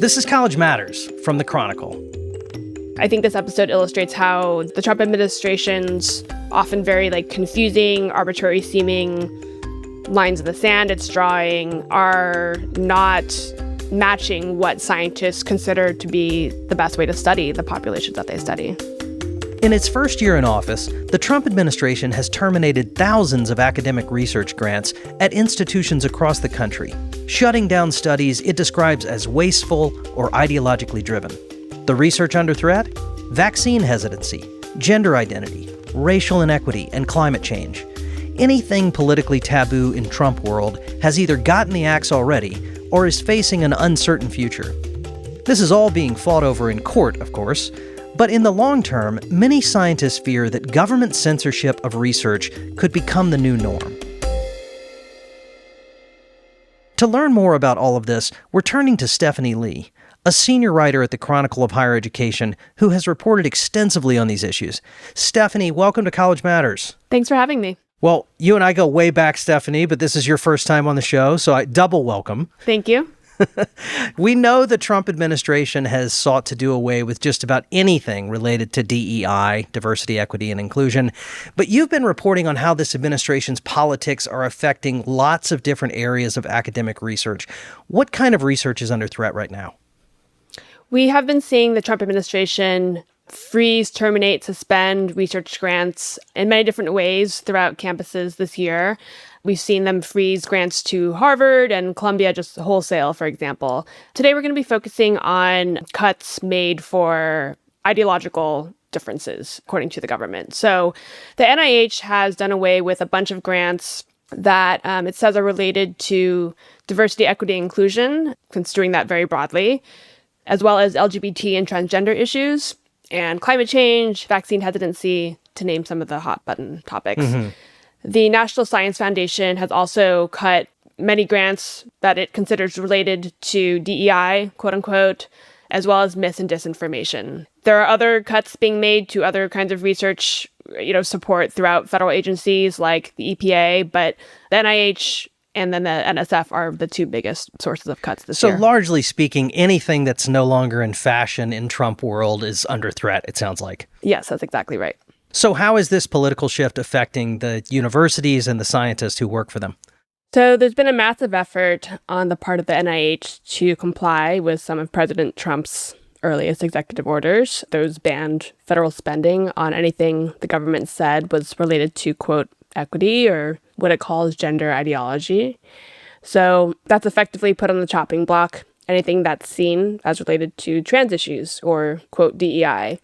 This is College Matters from The Chronicle. I think this episode illustrates how the Trump administration's often very confusing, arbitrary seeming lines in the sand it's drawing are not matching what scientists consider to be the best way to study the populations that they study. In its first year in office, the Trump administration has terminated thousands of academic research grants at institutions across the country, shutting down studies it describes as wasteful or ideologically driven. The research under threat? Vaccine hesitancy, gender identity, racial inequity, and climate change. Anything politically taboo in Trump world has either gotten the axe already or is facing an uncertain future. This is all being fought over in court, of course, but in the long term, many scientists fear that government censorship of research could become the new norm. To learn more about all of this, we're turning to Stephanie Lee, a senior writer at the Chronicle of Higher Education who has reported extensively on these issues. Stephanie, welcome to College Matters. Thanks for having me. Well, you and I go way back, Stephanie, but this is your first time on the show, so I double welcome. Thank you. We know the Trump administration has sought to do away with just about anything related to DEI, diversity, equity, and inclusion. But you've been reporting on how this administration's politics are affecting lots of different areas of academic research. What kind of research is under threat right now? We have been seeing the Trump administration freeze, terminate, suspend research grants in many different ways throughout campuses this year. We've seen them freeze grants to Harvard and Columbia just wholesale, for example. Today, we're going to be focusing on cuts made for ideological differences, according to the government. So the NIH has done away with a bunch of grants that it says are related to diversity, equity, and inclusion, construing that very broadly, as well as LGBT and transgender issues, and climate change, vaccine hesitancy, to name some of the hot button topics. Mm-hmm. The National Science Foundation has also cut many grants that it considers related to DEI, quote unquote, as well as myth and disinformation. There are other cuts being made to other kinds of research, support throughout federal agencies like the EPA, but the NIH and then the NSF are the two biggest sources of cuts this year. So largely speaking, anything that's no longer in fashion in Trump world is under threat, it sounds like. Yes, that's exactly right. So how is this political shift affecting the universities and the scientists who work for them? So there's been a massive effort on the part of the NIH to comply with some of President Trump's earliest executive orders. Those banned federal spending on anything the government said was related to, quote, equity, or what it calls gender ideology. So that's effectively put on the chopping block anything that's seen as related to trans issues or, quote, DEI.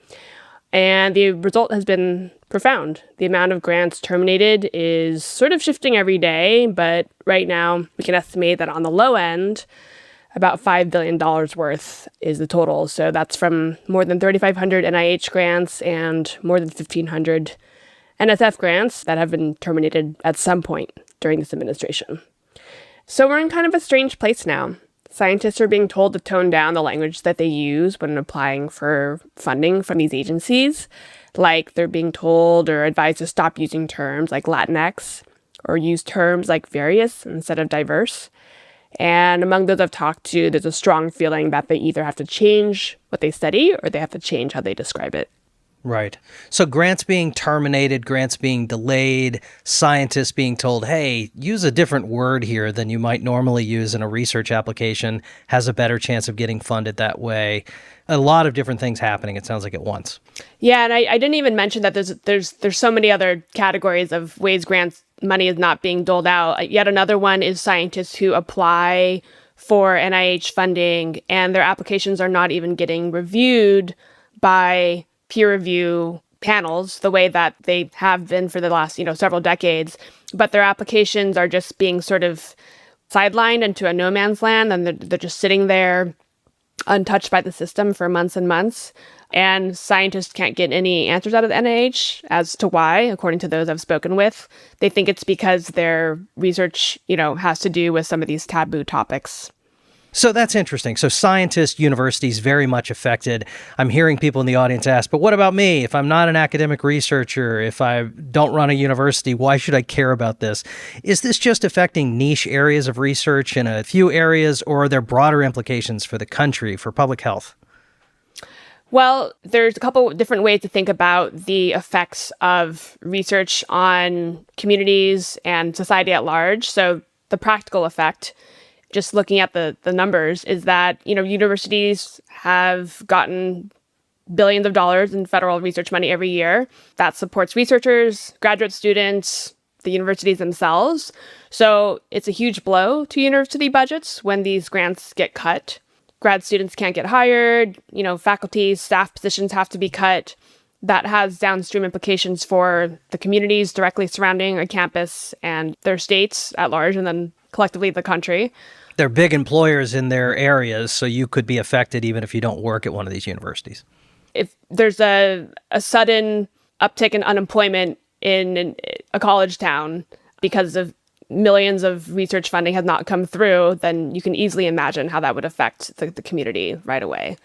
And the result has been profound. The amount of grants terminated is sort of shifting every day, but right now we can estimate that on the low end, about $5 billion worth is the total. So that's from more than 3,500 NIH grants and more than 1,500 NSF grants that have been terminated at some point during this administration. So we're in kind of a strange place now. Scientists are being told to tone down the language that they use when applying for funding from these agencies. Like they're being told or advised to stop using terms like Latinx or use terms like various instead of diverse. And among those I've talked to, there's a strong feeling that they either have to change what they study or they have to change how they describe it. Right. So grants being terminated, grants being delayed, scientists being told, hey, use a different word here than you might normally use in a research application, has a better chance of getting funded that way. A lot of different things happening, it sounds like, at once. Yeah, and I didn't even mention that there's so many other categories of ways grants money is not being doled out. Yet another one is scientists who apply for NIH funding and their applications are not even getting reviewed by peer review panels the way that they have been for the last, several decades, but their applications are just being sort of sidelined into a no man's land, and they're just sitting there untouched by the system for months and months. And scientists can't get any answers out of the NIH as to why, according to those I've spoken with. They think it's because their research, has to do with some of these taboo topics. So that's interesting. So scientists, universities, very much affected. I'm hearing people in the audience ask, but what about me? If I'm not an academic researcher, if I don't run a university, why should I care about this? Is this just affecting niche areas of research in a few areas, or are there broader implications for the country, for public health? Well, there's a couple different ways to think about the effects of research on communities and society at large. So the practical effect, just looking at the numbers, is that, universities have gotten billions of dollars in federal research money every year. That supports researchers, graduate students, the universities themselves. So it's a huge blow to university budgets when these grants get cut. Grad students can't get hired, faculty, staff positions have to be cut. That has downstream implications for the communities directly surrounding a campus and their states at large, and then collectively the country. They're big employers in their areas, so you could be affected even if you don't work at one of these universities. If there's a sudden uptick in unemployment in a college town because of millions of research funding has not come through, then you can easily imagine how that would affect the community right away.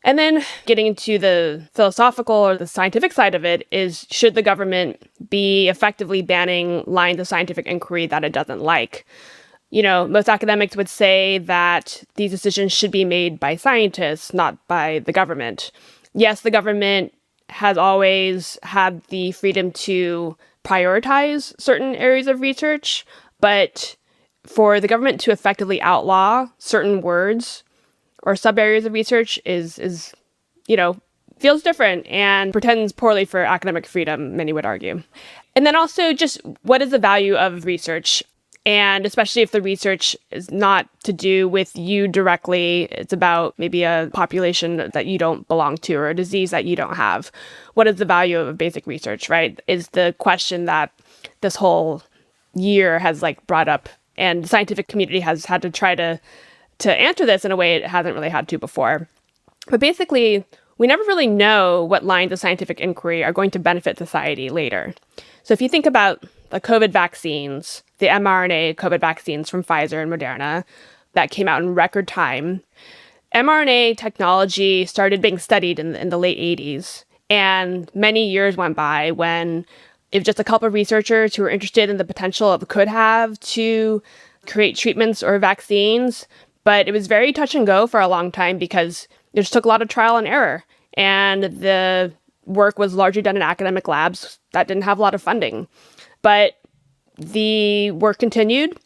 And then getting into the philosophical or the scientific side of it is, should the government be effectively banning lines of scientific inquiry that it doesn't like? Most academics would say that these decisions should be made by scientists, not by the government. Yes, the government has always had the freedom to prioritize certain areas of research, but for the government to effectively outlaw certain words or sub-areas of research is feels different and pretends poorly for academic freedom, many would argue. And then also just, what is the value of research? And especially if the research is not to do with you directly, it's about maybe a population that you don't belong to or a disease that you don't have. What is the value of basic research, right? Is the question that this whole year has brought up, and the scientific community has had to try to answer this in a way it hasn't really had to before. But basically, we never really know what lines of scientific inquiry are going to benefit society later. So if you think about the COVID vaccines, the mRNA COVID vaccines from Pfizer and Moderna that came out in record time, mRNA technology started being studied in the late 80s. And many years went by when if just a couple of researchers who were interested in the potential it could have to create treatments or vaccines. But it was very touch and go for a long time because it just took a lot of trial and error. And the work was largely done in academic labs that didn't have a lot of funding. But the work continued.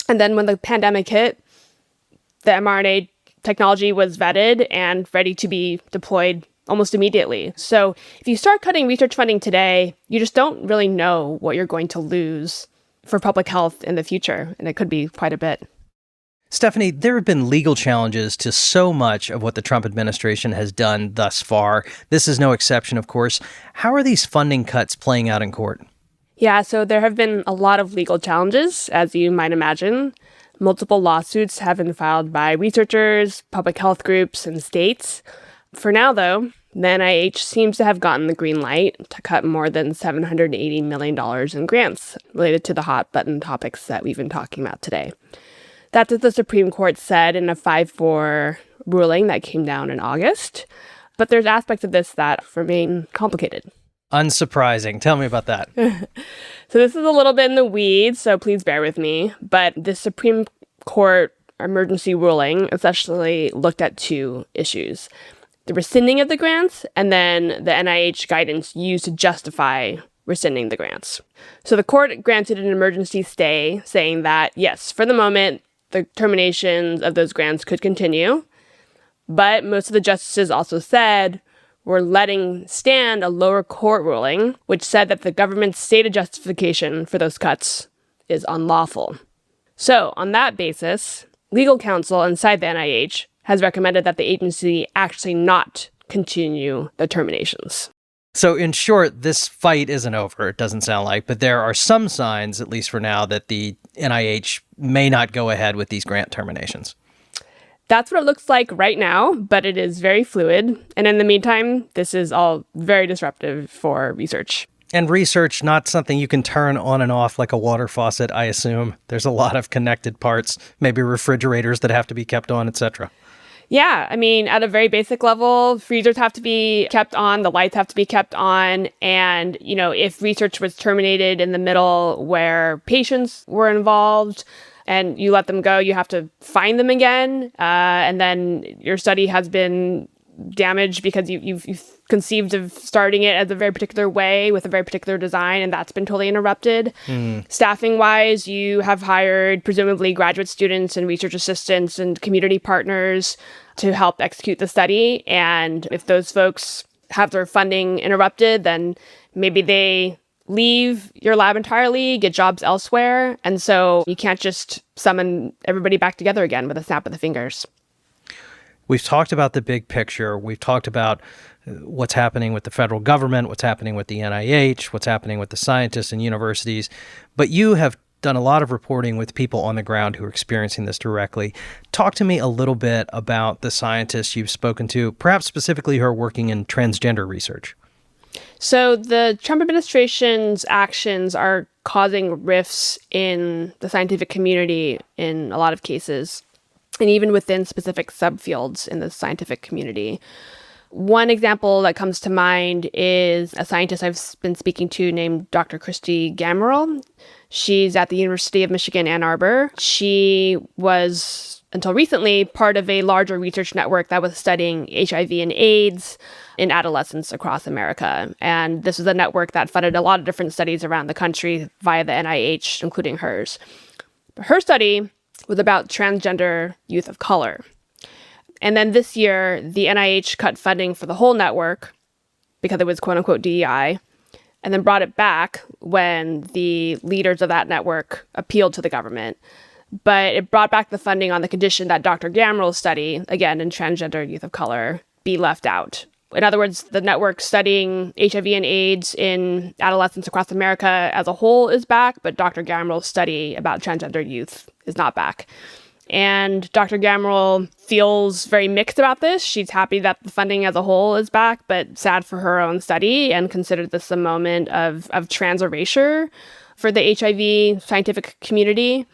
And then when the pandemic hit, the mRNA technology was vetted and ready to be deployed almost immediately. So if you start cutting research funding today, you just don't really know what you're going to lose for public health in the future. And it could be quite a bit. Stephanie, there have been legal challenges to so much of what the Trump administration has done thus far. This is no exception, of course. How are these funding cuts playing out in court? Yeah, so there have been a lot of legal challenges, as you might imagine. Multiple lawsuits have been filed by researchers, public health groups, and states. For now, though, the NIH seems to have gotten the green light to cut more than $780 million in grants related to the hot-button topics that we've been talking about today. That's what the Supreme Court said in a 5-4 ruling that came down in August. But there's aspects of this that remain complicated. Unsurprising. Tell me about that. So this is a little bit in the weeds, so please bear with me. But the Supreme Court emergency ruling essentially looked at two issues: the rescinding of the grants and then the NIH guidance used to justify rescinding the grants. So the court granted an emergency stay, saying that, yes, for the moment, the terminations of those grants could continue. But most of the justices also said we're letting stand a lower court ruling, which said that the government's stated justification for those cuts is unlawful. So on that basis, legal counsel inside the NIH has recommended that the agency actually not continue the terminations. So in short, this fight isn't over, it doesn't sound like, but there are some signs, at least for now, that the NIH may not go ahead with these grant terminations. That's what it looks like right now, but it is very fluid. And in the meantime, this is all very disruptive for research. And research, not something you can turn on and off like a water faucet, I assume. There's a lot of connected parts, maybe refrigerators that have to be kept on, etc. Yeah, I mean, at a very basic level, freezers have to be kept on, the lights have to be kept on. And, if research was terminated in the middle where patients were involved and you let them go, you have to find them again. And then your study has been damaged because you've conceived of starting it as a very particular way with a very particular design, and that's been totally interrupted. Staffing wise, you have hired presumably graduate students and research assistants and community partners to help execute the study. And if those folks have their funding interrupted, then maybe they leave your lab entirely, get jobs elsewhere. And so you can't just summon everybody back together again with a snap of the fingers. We've talked about the big picture. We've talked about what's happening with the federal government, what's happening with the NIH, what's happening with the scientists and universities. But you have done a lot of reporting with people on the ground who are experiencing this directly. Talk to me a little bit about the scientists you've spoken to, perhaps specifically who are working in transgender research. So the Trump administration's actions are causing rifts in the scientific community in a lot of cases, and even within specific subfields in the scientific community. One example that comes to mind is a scientist I've been speaking to named Dr. Christy Gammerl. She's at the University of Michigan, Ann Arbor. She was, until recently, part of a larger research network that was studying HIV and AIDS in adolescents across America. And this was a network that funded a lot of different studies around the country via the NIH, including hers. Her study was about transgender youth of color. And then this year, the NIH cut funding for the whole network because it was quote-unquote DEI, and then brought it back when the leaders of that network appealed to the government. But it brought back the funding on the condition that Dr. Gammerl's study, again, in transgender youth of color, be left out. In other words, the network studying HIV and AIDS in adolescents across America as a whole is back, but Dr. Gammerl's study about transgender youth is not back. And Dr. Gammerl feels very mixed about this. She's happy that the funding as a whole is back, but sad for her own study, and considered this a moment of trans erasure for the HIV scientific community.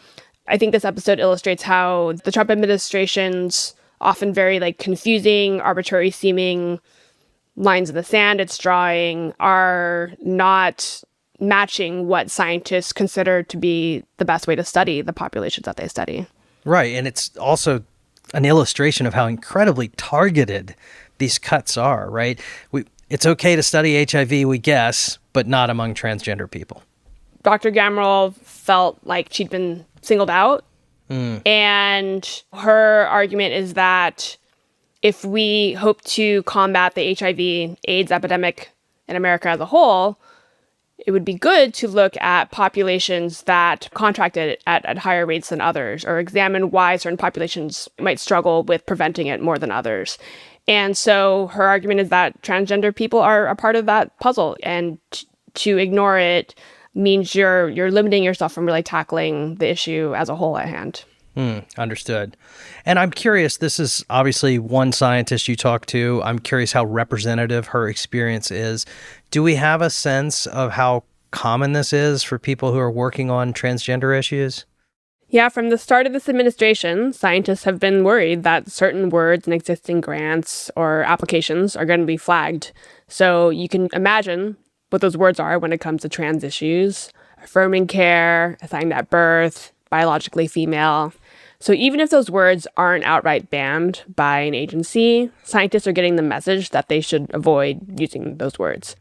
I think this episode illustrates how the Trump administration's often very confusing, arbitrary seeming lines in the sand it's drawing are not matching what scientists consider to be the best way to study the populations that they study. Right, and it's also an illustration of how incredibly targeted these cuts are, right? It's okay to study HIV, we guess, but not among transgender people. Dr. Gammerl felt like she'd been singled out, and her argument is that if we hope to combat the HIV/AIDS epidemic in America as a whole, it would be good to look at populations that contracted at higher rates than others, or examine why certain populations might struggle with preventing it more than others. And so her argument is that transgender people are a part of that puzzle, and to ignore it means you're limiting yourself from really tackling the issue as a whole at hand. Understood. And I'm curious, this is obviously one scientist you talked to. I'm curious how representative her experience is. Do we have a sense of how common this is for people who are working on transgender issues? Yeah, from the start of this administration, scientists have been worried that certain words in existing grants or applications are going to be flagged. So you can imagine what those words are when it comes to trans issues: affirming care, assigned at birth, biologically female. So even if those words aren't outright banned by an agency, scientists are getting the message that they should avoid using those words.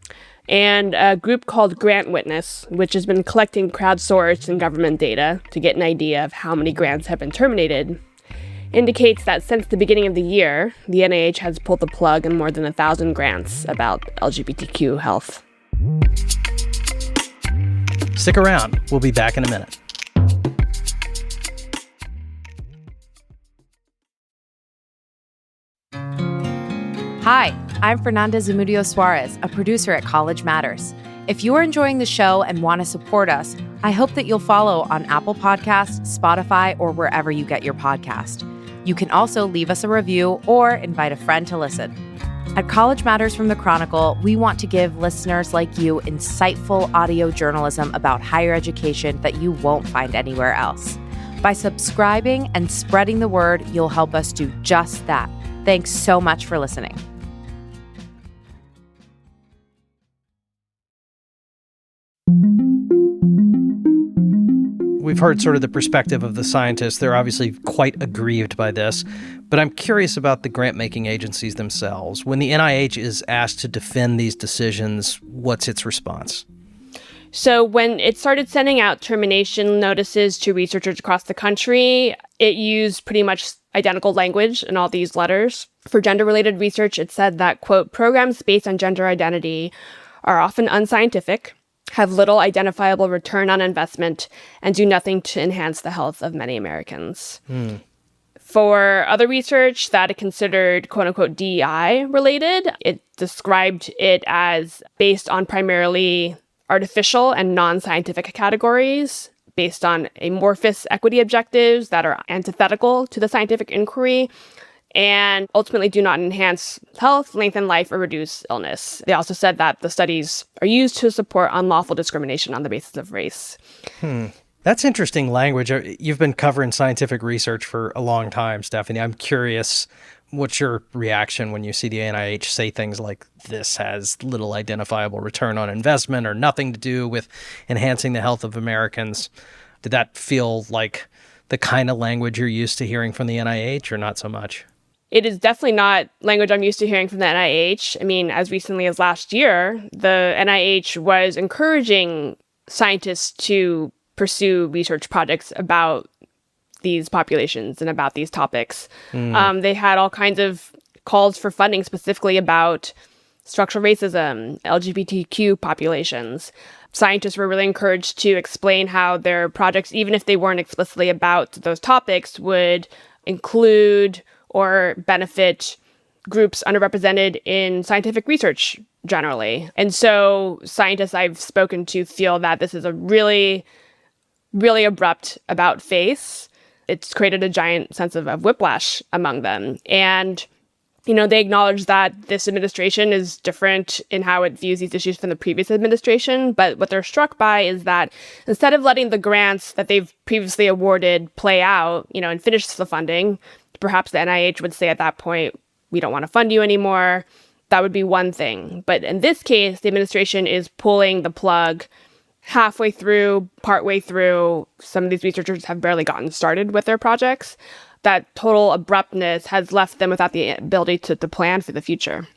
And a group called Grant Witness, which has been collecting crowdsourced and government data to get an idea of how many grants have been terminated, indicates that since the beginning of the year, the NIH has pulled the plug on more than 1,000 grants about LGBTQ health. Stick around. We'll be back in a minute. Hi, I'm Fernanda Zamudio Suarez, a producer at College Matters. If you are enjoying the show and want to support us, I hope that you'll follow on Apple Podcasts, Spotify, or wherever you get your podcast. You can also leave us a review or invite a friend to listen. At College Matters from the Chronicle, we want to give listeners like you insightful audio journalism about higher education that you won't find anywhere else. By subscribing and spreading the word, you'll help us do just that. Thanks so much for listening. We've heard sort of the perspective of the scientists. They're obviously quite aggrieved by this. But I'm curious about the grant-making agencies themselves. When the NIH is asked to defend these decisions, what's its response? So when it started sending out termination notices to researchers across the country, it used pretty much identical language in all these letters. For gender-related research, it said that, quote, programs based on gender identity are often unscientific, have little identifiable return on investment, and do nothing to enhance the health of many Americans. For other research that it considered quote-unquote DEI related, it described it as based on primarily artificial and non-scientific categories, based on amorphous equity objectives that are antithetical to the scientific inquiry, and ultimately do not enhance health, lengthen life, or reduce illness. They also said that the studies are used to support unlawful discrimination on the basis of race. That's interesting language. You've been covering scientific research for a long time, Stephanie. I'm curious, what's your reaction when you see the NIH say things like this has little identifiable return on investment or nothing to do with enhancing the health of Americans? Did that feel like the kind of language you're used to hearing from the NIH or not so much? It is definitely not language I'm used to hearing from the NIH. I mean, as recently as last year, the NIH was encouraging scientists to pursue research projects about these populations and about these topics. They had all kinds of calls for funding specifically about structural racism, LGBTQ populations. Scientists were really encouraged to explain how their projects, even if they weren't explicitly about those topics, would include or benefit groups underrepresented in scientific research generally. And so scientists I've spoken to feel that this is a really, really abrupt about face. It's created a giant sense of whiplash among them. And, they acknowledge that this administration is different in how it views these issues from the previous administration. But what they're struck by is that instead of letting the grants that they've previously awarded play out, and finish the funding, perhaps the NIH would say at that point, we don't want to fund you anymore. That would be one thing. But in this case, the administration is pulling the plug halfway through, partway through. Some of these researchers have barely gotten started with their projects. That total abruptness has left them without the ability to plan for the future.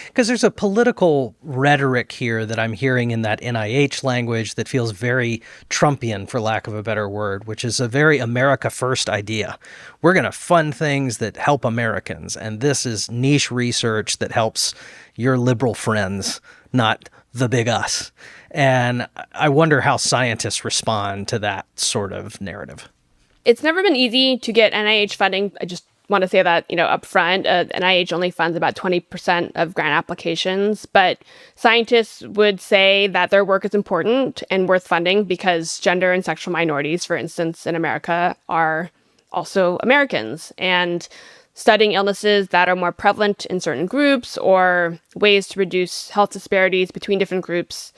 Because there's a political rhetoric here that I'm hearing in that NIH language that feels very Trumpian, for lack of a better word, which is a very America First idea. We're going to fund things that help Americans, and this is niche research that helps your liberal friends, not the big us. And I wonder how scientists respond to that sort of narrative. It's never been easy to get NIH funding. I just want to say that, up front, NIH only funds about 20% of grant applications, but scientists would say that their work is important and worth funding because gender and sexual minorities, for instance, in America, are also Americans. And studying illnesses that are more prevalent in certain groups or ways to reduce health disparities between different groups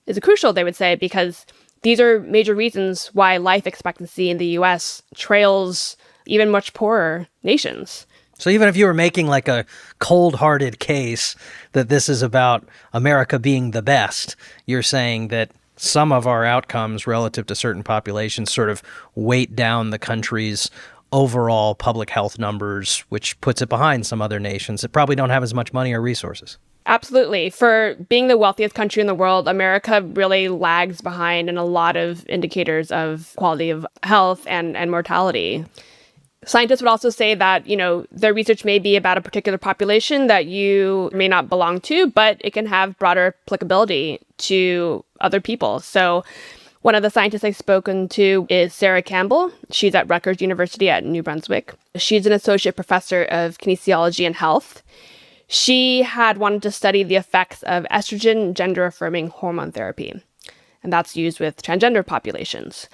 is crucial, they would say, because these are major reasons why life expectancy in the U.S. trails even much poorer nations. So even if you were making like a cold-hearted case that this is about America being the best, you're saying that some of our outcomes relative to certain populations sort of weight down the country's overall public health numbers, which puts it behind some other nations that probably don't have as much money or resources. Absolutely. For being the wealthiest country in the world, America really lags behind in a lot of indicators of quality of health and mortality. Scientists would also say that, their research may be about a particular population that you may not belong to, but it can have broader applicability to other people. So one of the scientists I've spoken to is Sarah Campbell. She's at Rutgers University at New Brunswick. She's an associate professor of kinesiology and health. She had wanted to study the effects of estrogen gender-affirming hormone therapy, and that's used with transgender populations.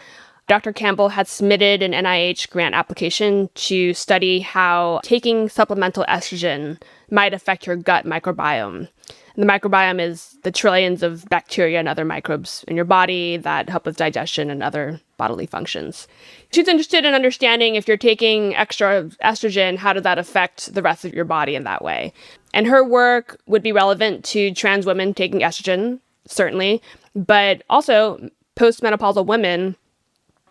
Dr. Campbell had submitted an NIH grant application to study how taking supplemental estrogen might affect your gut microbiome. And the microbiome is the trillions of bacteria and other microbes in your body that help with digestion and other bodily functions. She's interested in understanding if you're taking extra estrogen, how does that affect the rest of your body in that way? And her work would be relevant to trans women taking estrogen, certainly, but also postmenopausal women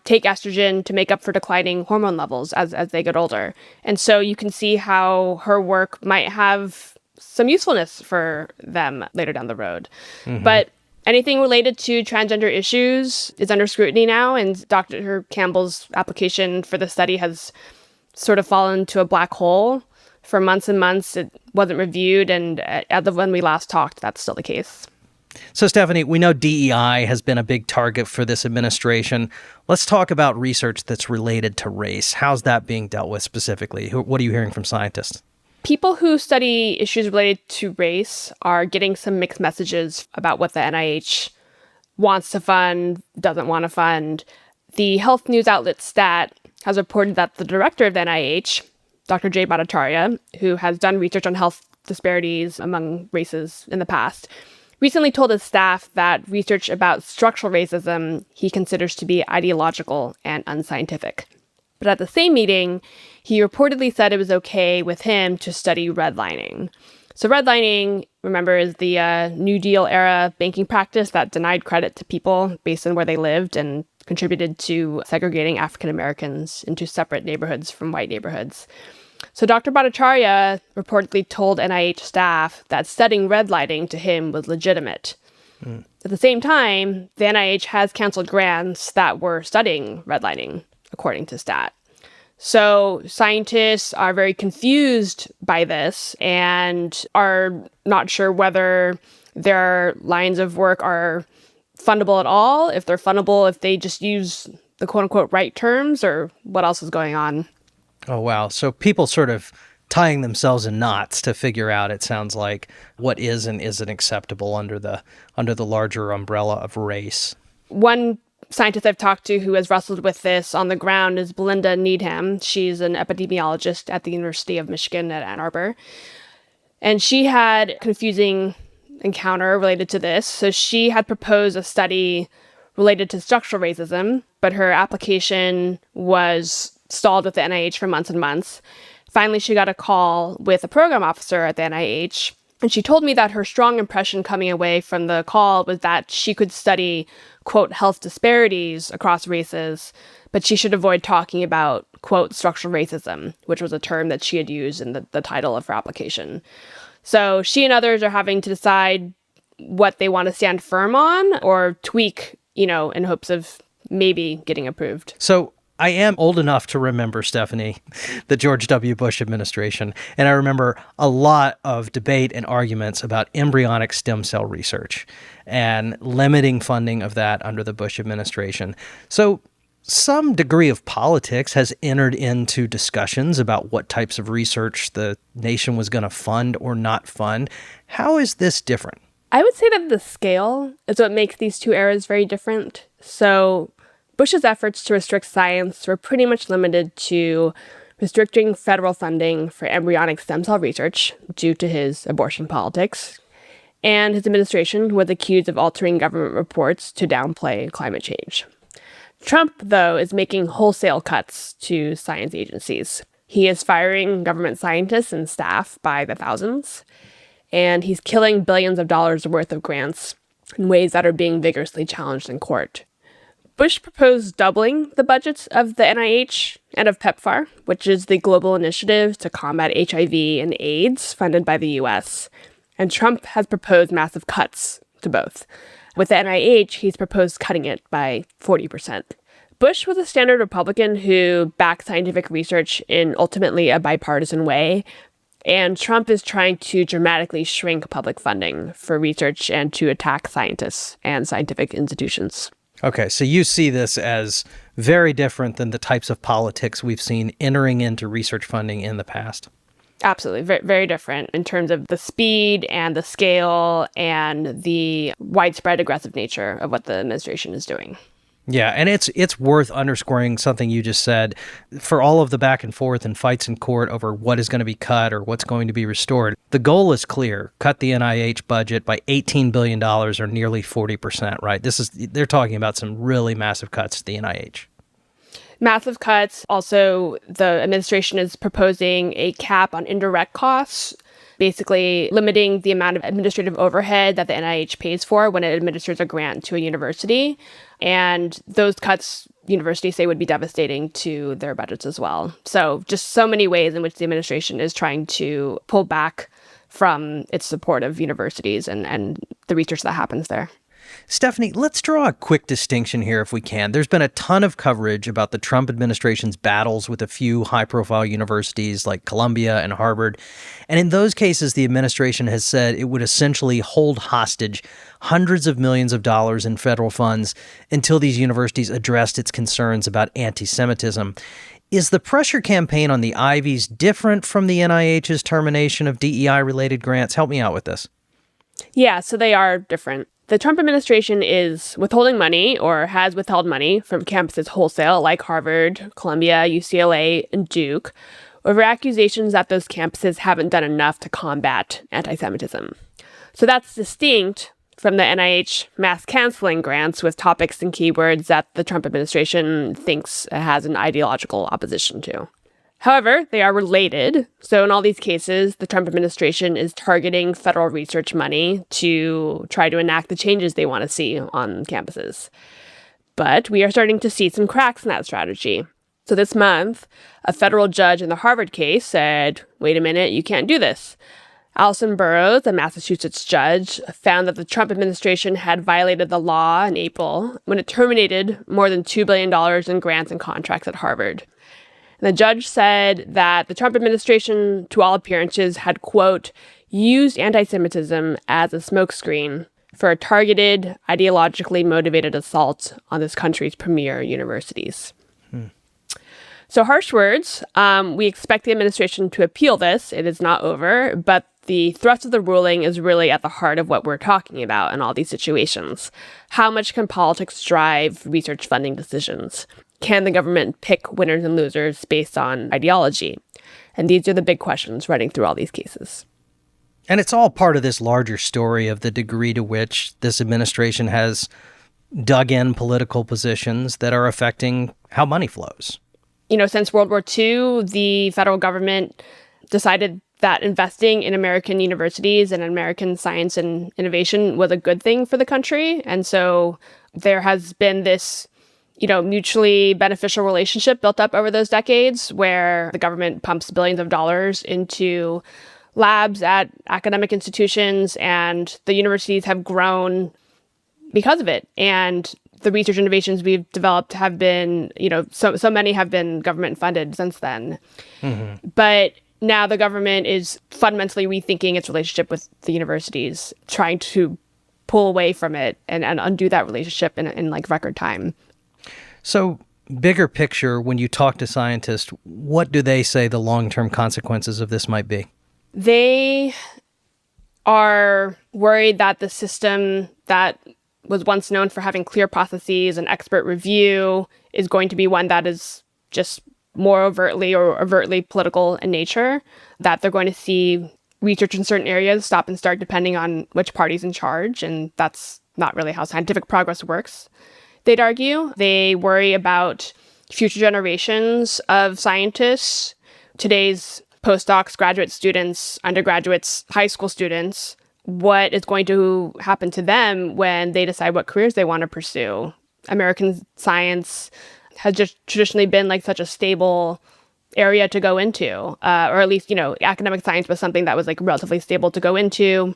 take estrogen to make up for declining hormone levels as they get older. And so you can see how her work might have some usefulness for them later down the road. Mm-hmm. But anything related to transgender issues is under scrutiny now, and Dr. Campbell's application for the study has sort of fallen to a black hole. For months and months, it wasn't reviewed, and as of when we last talked, that's still the case. So, Stephanie, we know DEI has been a big target for this administration. Let's talk about research that's related to race. How's that being dealt with specifically? What are you hearing from scientists? People who study issues related to race are getting some mixed messages about what the NIH wants to fund, doesn't want to fund. The health news outlet Stat has reported that the director of the NIH, Dr. Jay Bhattacharya, who has done research on health disparities among races in the past, recently told his staff that research about structural racism he considers to be ideological and unscientific. But at the same meeting, he reportedly said it was okay with him to study redlining. So redlining, remember, is the New Deal era banking practice that denied credit to people based on where they lived and contributed to segregating African Americans into separate neighborhoods from white neighborhoods. So Dr. Bhattacharya reportedly told NIH staff that studying redlining to him was legitimate. At the same time, the NIH has canceled grants that were studying redlining, according to Stat. So scientists are very confused by this and are not sure whether their lines of work are fundable at all, if they're fundable, if they just use the quote-unquote right terms, or what else is going on. Oh, wow. So people sort of tying themselves in knots to figure out, it sounds like, what is and isn't acceptable under the larger umbrella of race. One scientist I've talked to who has wrestled with this on the ground is Belinda Needham. She's an epidemiologist at the University of Michigan at Ann Arbor. And she had a confusing encounter related to this. So she had proposed a study related to structural racism, but her application was stalled with the NIH for months and months. Finally, she got a call with a program officer at the NIH, and she told me that her strong impression coming away from the call was that she could study, quote, health disparities across races, but she should avoid talking about, quote, structural racism, which was a term that she had used in the title of her application. So she and others are having to decide what they want to stand firm on or tweak, in hopes of maybe getting approved. So I am old enough to remember, Stephanie, the George W. Bush administration, and I remember a lot of debate and arguments about embryonic stem cell research and limiting funding of that under the Bush administration. So some degree of politics has entered into discussions about what types of research the nation was going to fund or not fund. How is this different? I would say that the scale is what makes these two eras very different. So Bush's efforts to restrict science were pretty much limited to restricting federal funding for embryonic stem cell research due to his abortion politics. And his administration was accused of altering government reports to downplay climate change. Trump, though, is making wholesale cuts to science agencies. He is firing government scientists and staff by the thousands, and he's killing billions of dollars worth of grants in ways that are being vigorously challenged in court. Bush proposed doubling the budgets of the NIH and of PEPFAR, which is the global initiative to combat HIV and AIDS funded by the US. And Trump has proposed massive cuts to both. With the NIH, he's proposed cutting it by 40%. Bush was a standard Republican who backed scientific research in ultimately a bipartisan way, and Trump is trying to dramatically shrink public funding for research and to attack scientists and scientific institutions. Okay, so you see this as very different than the types of politics we've seen entering into research funding in the past. Absolutely. Very, very different in terms of the speed and the scale and the widespread aggressive nature of what the administration is doing. Yeah, and it's worth underscoring something you just said. For all of the back and forth and fights in court over what is going to be cut or what's going to be restored, the goal is clear. Cut the NIH budget by $18 billion or nearly 40%, right? They're talking about some really massive cuts to the NIH. Massive cuts. Also, the administration is proposing a cap on indirect costs, basically limiting the amount of administrative overhead that the NIH pays for when it administers a grant to a university. And those cuts, universities say, would be devastating to their budgets as well. So just so many ways in which the administration is trying to pull back from its support of universities and the research that happens there. Stephanie, let's draw a quick distinction here if we can. There's been a ton of coverage about the Trump administration's battles with a few high-profile universities like Columbia and Harvard. And in those cases, the administration has said it would essentially hold hostage hundreds of millions of dollars in federal funds until these universities addressed its concerns about anti-Semitism. Is the pressure campaign on the Ivies different from the NIH's termination of DEI-related grants? Help me out with this. Yeah, so they are different. The Trump administration is withholding money or has withheld money from campuses wholesale like Harvard, Columbia, UCLA, and Duke over accusations that those campuses haven't done enough to combat anti-Semitism. So that's distinct from the NIH mass canceling grants with topics and keywords that the Trump administration thinks it has an ideological opposition to. However, they are related. So in all these cases, the Trump administration is targeting federal research money to try to enact the changes they want to see on campuses. But we are starting to see some cracks in that strategy. So this month, a federal judge in the Harvard case said, wait a minute, you can't do this. Alison Burroughs, a Massachusetts judge, found that the Trump administration had violated the law in April when it terminated more than $2 billion in grants and contracts at Harvard. And the judge said that the Trump administration, to all appearances, had, quote, used anti-Semitism as a smokescreen for a targeted, ideologically motivated assault on this country's premier universities. So harsh words. We expect the administration to appeal this. It is not over, but the thrust of the ruling is really at the heart of what we're talking about in all these situations. How much can politics drive research funding decisions? Can the government pick winners and losers based on ideology? And these are the big questions running through all these cases. And it's all part of this larger story of the degree to which this administration has dug in political positions that are affecting how money flows. You know, since World War II, the federal government decided that investing in American universities and American science and innovation was a good thing for the country. And so there has been this mutually beneficial relationship built up over those decades where the government pumps billions of dollars into labs at academic institutions, and the universities have grown because of it. And the research innovations we've developed have been, so many have been government funded since then. Mm-hmm. But now the government is fundamentally rethinking its relationship with the universities, trying to pull away from it and undo that relationship in like record time. So, bigger picture, when you talk to scientists, what do they say the long-term consequences of this might be? They are worried that the system that was once known for having clear processes and expert review is going to be one that is just more overtly political in nature, that they're going to see research in certain areas stop and start depending on which party's in charge, and that's not really how scientific progress works. They'd argue. They worry about future generations of scientists, today's postdocs, graduate students, undergraduates, high school students. What is going to happen to them when they decide what careers they want to pursue? American science has just traditionally been like such a stable area to go into, or at least, academic science was something that was like relatively stable to go into.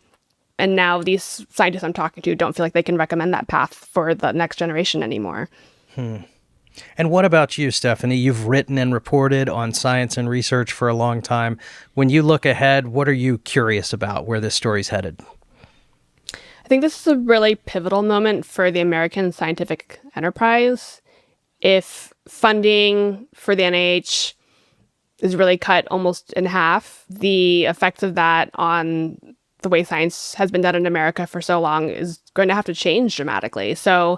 And now these scientists I'm talking to don't feel like they can recommend that path for the next generation anymore. And what about you, Stephanie? You've written and reported on science and research for a long time. When you look ahead, what are you curious about where this story's headed? I think this is a really pivotal moment for the American scientific enterprise. If funding for the NIH is really cut almost in half, the effects of that on the way science has been done in America for so long is going to have to change dramatically. So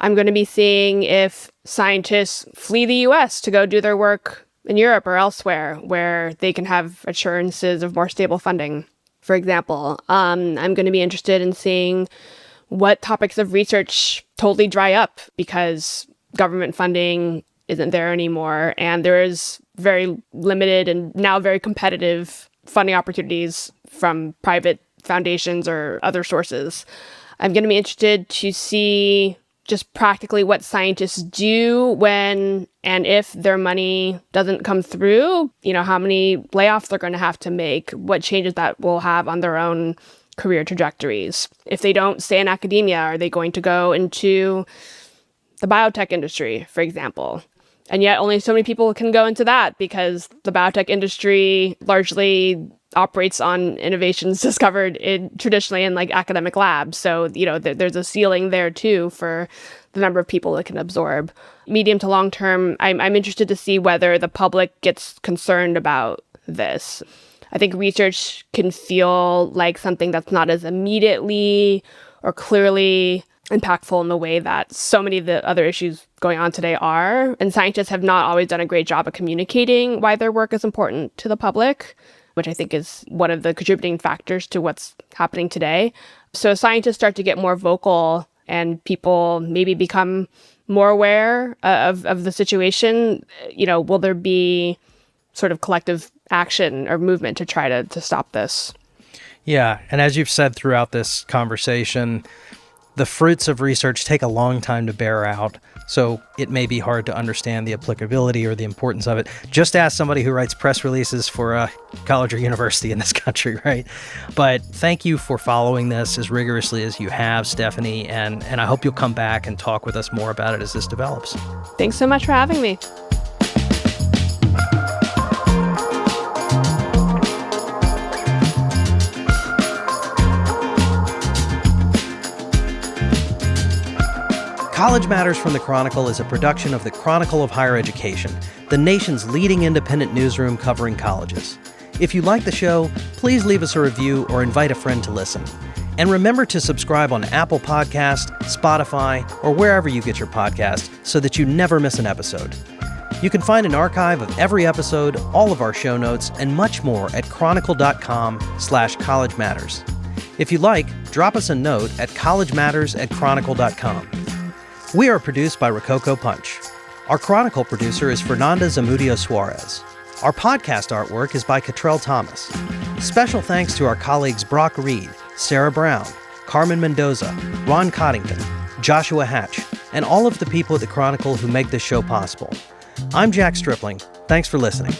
I'm going to be seeing if scientists flee the US to go do their work in Europe or elsewhere where they can have assurances of more stable funding, for example. I'm going to be interested in seeing what topics of research totally dry up because government funding isn't there anymore, and there is very limited and now very competitive funding opportunities from private foundations or other sources. I'm going to be interested to see just practically what scientists do when and if their money doesn't come through, how many layoffs they're going to have to make, what changes that will have on their own career trajectories. If they don't stay in academia, are they going to go into the biotech industry, for example? And yet only so many people can go into that because the biotech industry largely operates on innovations discovered traditionally in academic labs. So, there's a ceiling there too for the number of people it can absorb. Medium to long term, I'm interested to see whether the public gets concerned about this. I think research can feel like something that's not as immediately or clearly impactful in the way that so many of the other issues going on today are. And scientists have not always done a great job of communicating why their work is important to the public, which I think is one of the contributing factors to what's happening today. So as scientists start to get more vocal and people maybe become more aware of the situation, will there be sort of collective action or movement to try to stop this? Yeah, and as you've said throughout this conversation, the fruits of research take a long time to bear out, so it may be hard to understand the applicability or the importance of it. Just ask somebody who writes press releases for a college or university in this country, right? But thank you for following this as rigorously as you have, Stephanie, and I hope you'll come back and talk with us more about it as this develops. Thanks so much for having me. College Matters from the Chronicle is a production of the Chronicle of Higher Education, the nation's leading independent newsroom covering colleges. If you like the show, please leave us a review or invite a friend to listen. And remember to subscribe on Apple Podcasts, Spotify, or wherever you get your podcast so that you never miss an episode. You can find an archive of every episode, all of our show notes, and much more at chronicle.com/College Matters. If you like, drop us a note at collegematters@chronicle.com. We are produced by Rococo Punch. Our Chronicle producer is Fernanda Zamudio Suarez. Our podcast artwork is by Cottrell Thomas. Special thanks to our colleagues Brock Reed, Sarah Brown, Carmen Mendoza, Ron Coddington, Joshua Hatch, and all of the people at the Chronicle who make this show possible. I'm Jack Stripling. Thanks for listening.